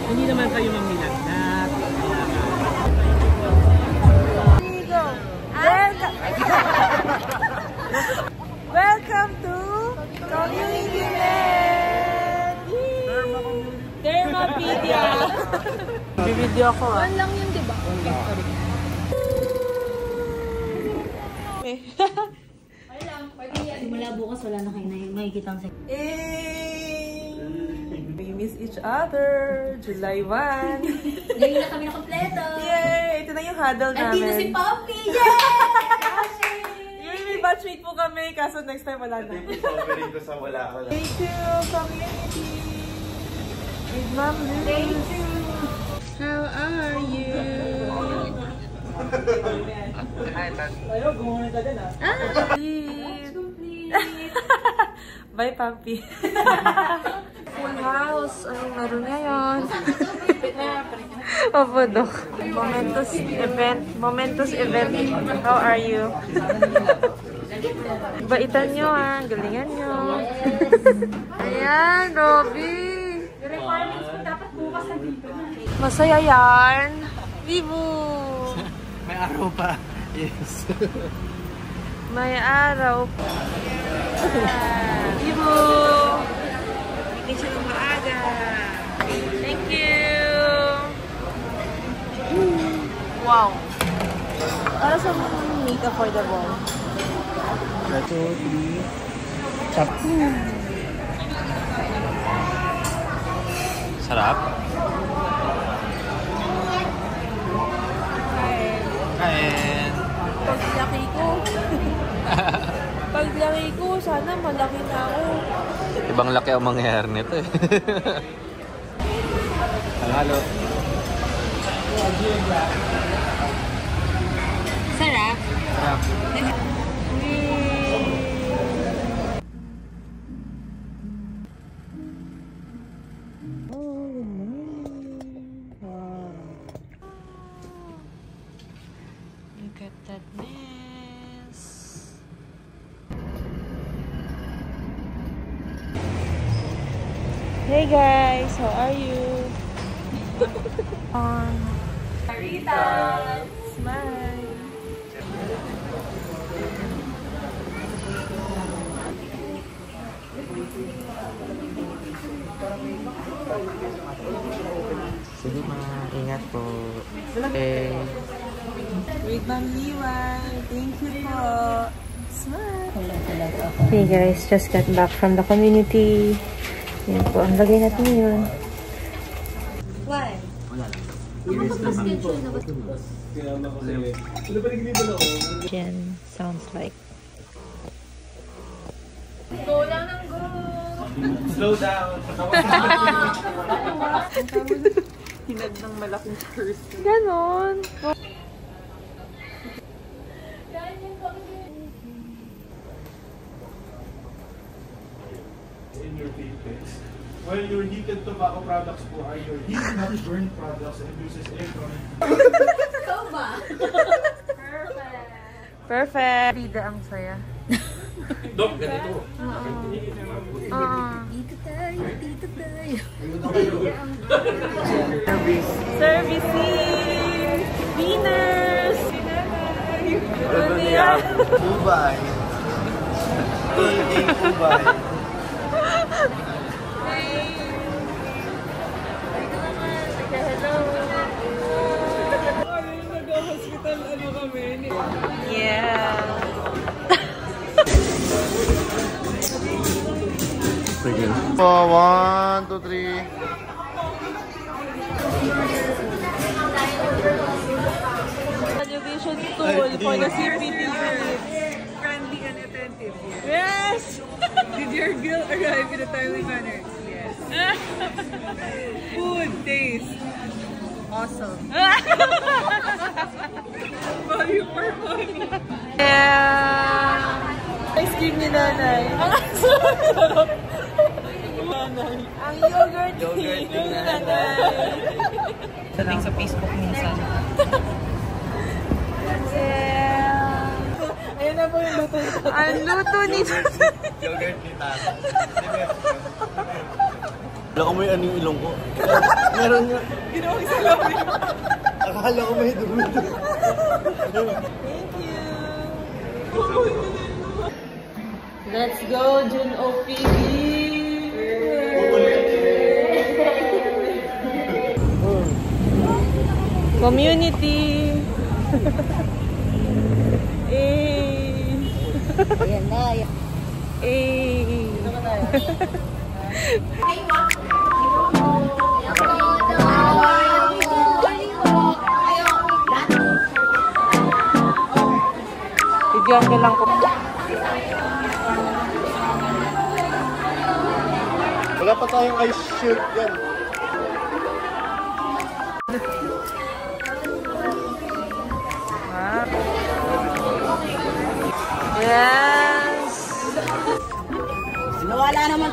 Hindi naman kayo manghilagnat. Welcome to Community Med! Dermapedia! Bibidyo ako ah. One lang yun, diba? Simula bukas, wala na kayo na makikita ang We miss each other. July 1. Ngayon na kami na kompleto. Yay! Ito na yung huddle namin. At dito si Poppy! Yay! May batchmate po kami, kaso next time wala na. Covering ko sa wala ko lang. Thank you, community! With Ma'am Liz. Thank you! How are you? Ayaw, gumawa ka din ah. Bye, Papi. Full house. Anong meron ngayon? Opo, Dok. Momentous event. How are you? Baitan nyo ah. Galingan nyo. Ayan, Robby. Requirements ko dapat bukas na dito. Masaya yan. Vivo. May araw pa. Yes. May araw pa. Vivo. Hindi siya ng maaga. Thank you. Wow. Para sa make affordable. 2, 3. Chop. Sarap. Kain. Paglaki ko, sana malaki na ako. Ibang laki ang mangyayari nito eh. Halo. Sarap. Sarap. Look at that mess. Hey guys, how are you? Rita! Smile! Sige ma, ingat po. Okay. Wait, Ma'am Liwan. Thank you po. Smile! Hey guys, just got back from the community. Yan po, ang lagay natin ngayon. Why? Wala lang. Yan, sounds like. Go lang ng go! Slow down. Hinag ng malaking curse. Ganon. In your face. Well, your heated tobacco products po are your heat not burn products and uses electronic. Ikaw ba? Perfect! Rida ang saya. Dok, ganito. Dito tayo, dito tayo. Servicing! Winners! Ano yan? Dubai. Dubai. Nag-hospital ano kami? Yeah! Sige. 1, 2, 3. Education tool for the CPT. Friendly and attentive. Yes! Did your bill arrive in a timely manner? Yes. Food, taste. Awesome. Value for money. Yeah! Ice cream ni Nanay. Ang yogurt tea ni Nanay. Dating sa Facebook minsan. Yeah! Ayun na po yung luto. Ang luto ni Yogurt ni Tata. Akala ko may ano yung ilong ko. Meron nga. Ginawang salamin. Akala ko may dumi. Thank you. Let's go, Jun OPB. Community. Ayan na. Bigyan niyo lang po. Wala pa tayong ice shield yan. Yes! Nawala naman.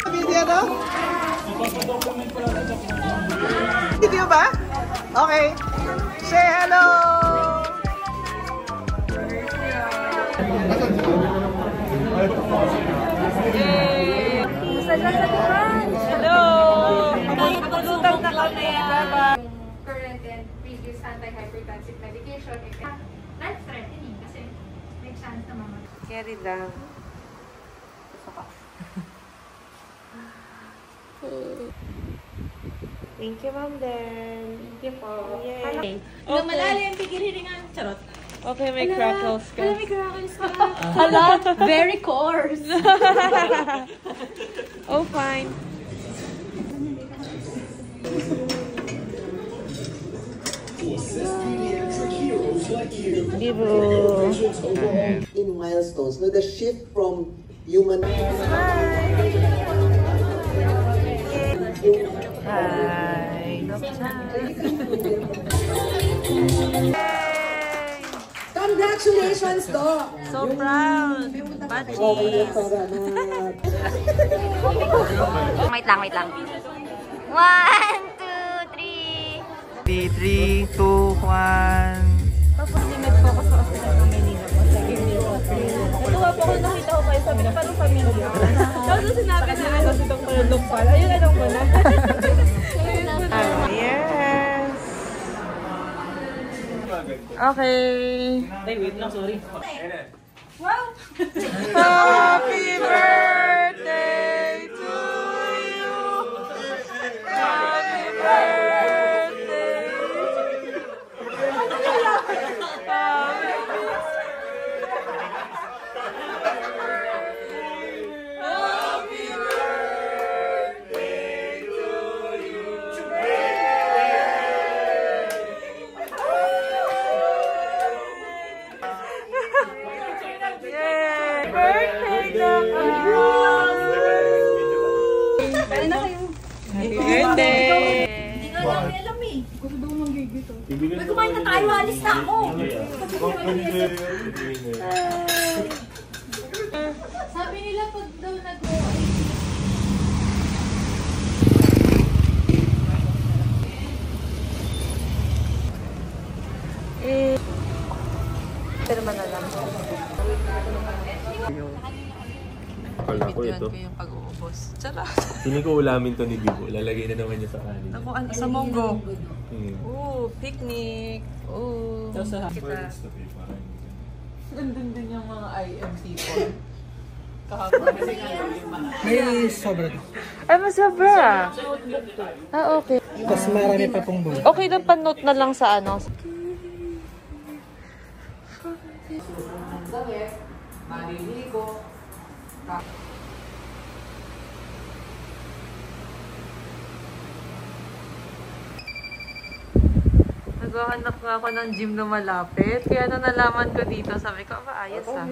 Video na? Video ba? Okay. Say hello! Hello! Pagpulutan na kami. Bye-bye. Current and previous antihypertensive medication is life-threatening kasi may chance na mamatay. Carry lang. Thank you, Ma'am Den. Thank you po. Yay. Ilang malalim, pigil-hilingan. Charot. Okay, may crackles ka. Wala, may crackles ka. Hala, very coarse. Oh, fine. Bibo. In milestones, no, the shift from human. Hi. Congratulations, Doc. So proud. Badges. Wait lang. 1, 2, 3. 3, 2, 1. Papalimit po ako sa hospital ng Manila po. Sa natuwa po ako nakita ko kayo. Sabi na parang pamilya. Tapos sinabi na ano si Dr. Lupal. Ayun, alam ko na. Yes. Okay. Ay, wait lang, sorry. Wow! Happy birthday to you! Happy birthday! Happy birthday to you! Yay! Birthday, birthday! Hindi nga namin alam eh. Gusto daw ng gigit. May kumain na tayo, alis na ako. Sabi nila pag daw nag-go. Pero manalam. Akala ko ito. Yung pag-uubos. Charot. Hindi ko ulamin to ni Bibo. Lalagay na naman niya sa kanin. Ako, sa monggo. Hmm. Ooh, picnic. Ooh. Kita. Nandun din yung mga IMT po. Kahapon kasi May sobra. ay, masabra. Ah, okay. Mas marami pa pong buhay. Okay lang, pan-note na lang sa ano. Maliligo. Naghahanap nga ako ng gym na malapit. Kaya nung nalaman ko dito, sabi ko, ayos ah.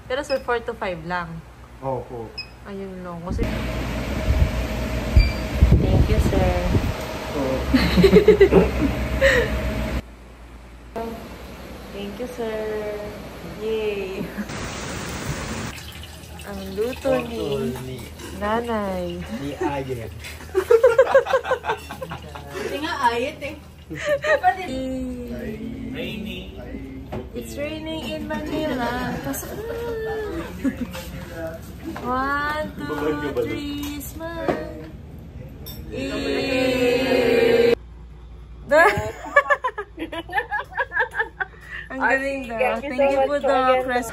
Pero sir, 4 to 5 lang. Opo. Ayun lang. Kasi... Thank you, sir. Thank you, sir. Yay! Ang luto ni nanay. Ni Ayen. Hindi nga ayit eh. 1, 2, 3, smile. Ang galing daw. Thank you po daw, Chris.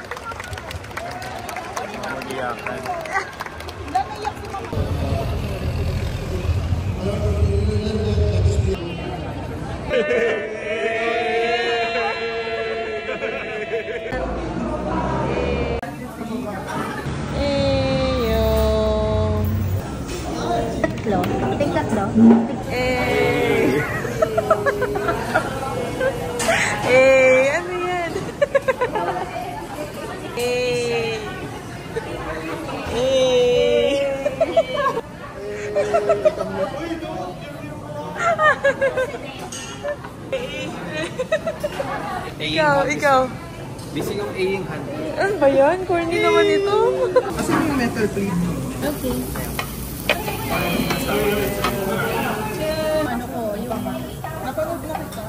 Tatlo. Ano yan? Ikaw. Busy yung A yung hand. Ano ba yan? Corny naman ito. Kasi yung metal plate. Okay. Ano ko, yung napanood na kita.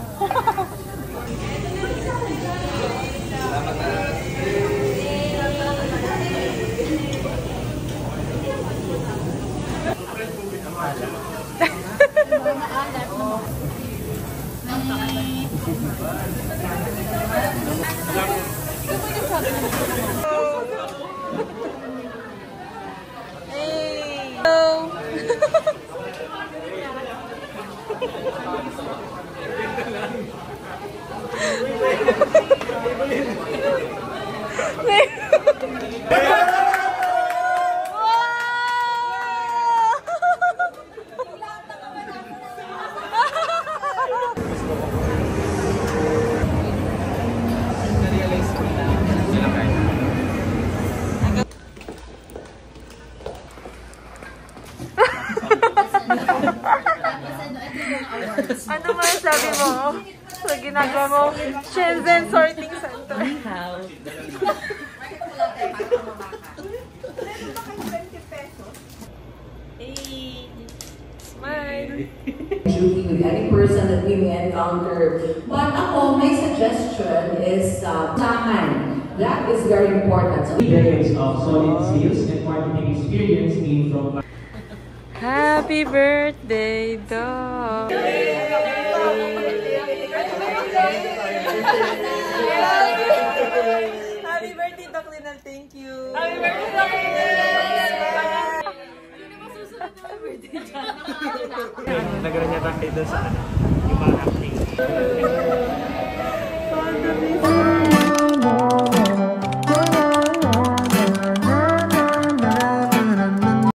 Ano masasabi mo sa ginagawa mo? Shenzhen Sorting Center. Hey, smile. Joking with any person that we may encounter. But ako, my suggestion is tahan. That is very important. So, decades of solid sales and marketing experience came from. Happy birthday, dog! Happy birthday, Doc Linal. Thank you. Happy birthday, Doc Linal. Nagranyan tayo doon sa yung mga acting.